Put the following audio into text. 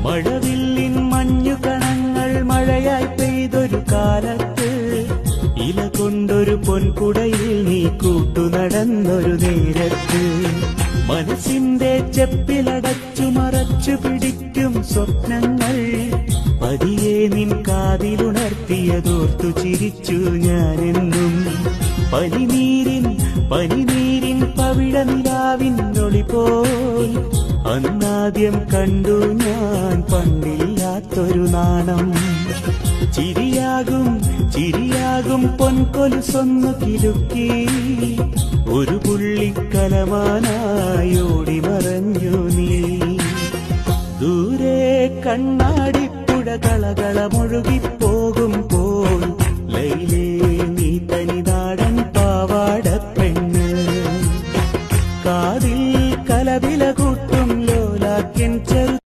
മഴവില്ലിൻ മഞ്ഞുകണങ്ങൾ മഴയായി പെയ്തൊരു കാലത്ത് ഇല കൊണ്ടൊരു പൊൻകുടയിൽ നീ കൂട്ടുനടന്നൊരു നേരത്ത് മനസ്സിന്റെ ചെപ്പിലടച്ചു മറച്ചു പിടിക്കും സ്വപ്നങ്ങൾ പതിയെ നിൻ കാതിലുണർത്തിയതോർത്തു ചിരിച്ചു ഞാനെന്നും പനിനീരിൻ പവിഴനിലാവിൻ ഒളി പോൽ അന്നാദ്യം കണ്ടു ഞാൻ പണ്ടില്ലാത്തൊരു നാണം ചിരിയാകും പൊൻകൊലുസൊന്നു കിലുക്കി ഒരു പുള്ളിക്കലമാനായി ഓടി മറഞ്ഞു നീ ദൂരെ കണ്ണാടിപ്പുഴ കളകളമൊഴുകിപ്പോകും പോൽ ലൈലേ നീ തനിനാടൻ പാവാട പെണ്ണ് കാതിൽ കലപില കൂട്ടും ലോലാക്കിൻ ചെറു